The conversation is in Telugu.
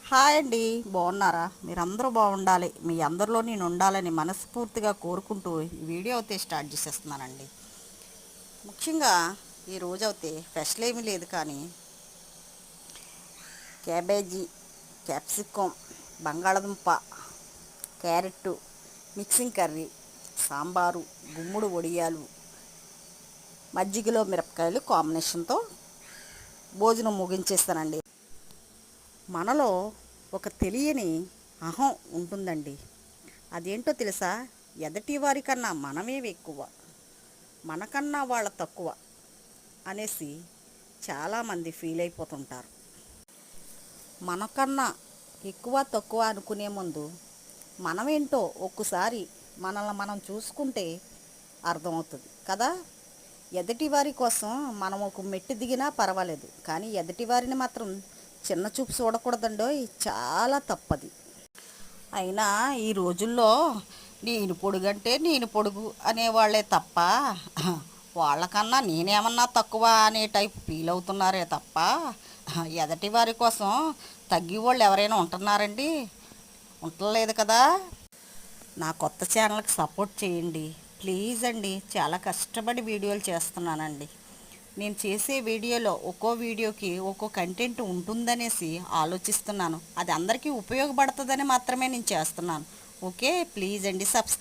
హాయ్ అండి, బాగున్నారా? మీరందరూ బాగుండాలి, మీ అందరిలో నేను ఉండాలని మనస్ఫూర్తిగా కోరుకుంటూ ఈ వీడియో అయితే స్టార్ట్ చేసేస్తున్నానండి. ముఖ్యంగా ఈ రోజు అయితే స్పెషల్ ఏమీ లేదు, కానీ క్యాబేజీ, క్యాప్సికం, బంగాళదుంప, carrot mixing curry, sambar, Gummudu వడియాలు, మజ్జిగలో మిరపకాయలు కాంబినేషన్తో భోజనం ముగించేస్తానండి. మనలో ఒక తెలియని అహం ఉంటుందండి. అదేంటో తెలుసా? ఎదటి వారి కన్నా మనమే ఎక్కువ, మనకన్నా వాళ్ళ తక్కువ అనేసి చాలామంది ఫీల్ అయిపోతుంటారు. మనకన్నా ఎక్కువ తక్కువ అనుకునే ముందు మనమేంటో ఒక్కసారి మనల్ని మనం చూసుకుంటే అర్థమవుతుంది కదా. ఎదటివారి కోసం మనం ఒక మెట్టు దిగినా పర్వాలేదు, కానీ ఎదటివారిని మాత్రం చిన్న చూపు చూడకూడదండో, చాలా తప్పది. అయినా ఈ రోజుల్లో నేను పొడుగంటే నేను పొడుగు అనేవాళ్లే తప్ప, వాళ్ళకన్నా నేనేమన్నా తక్కువ అనే టైప్ ఫీల్ అవుతున్నారే తప్ప, ఎదటి వారి కోసం తగ్గి వాళ్ళు ఎవరైనా ఉంటున్నారండి? ఉండలేదు కదా. నా కొత్త ఛానల్కి సపోర్ట్ చేయండి ప్లీజ్ అండి. చాలా కష్టపడి వీడియోలు చేస్తున్నానండి. నేను చేసే వీడియోలో ఒక్కో వీడియోకి ఒక్కో కంటెంట్ ఉంటుందనేసి ఆలోచిస్తున్నాను. అది అందరికీ ఉపయోగపడుతుందని మాత్రమే నేను చేస్తున్నాను. ఓకే, ప్లీజ్ అండి,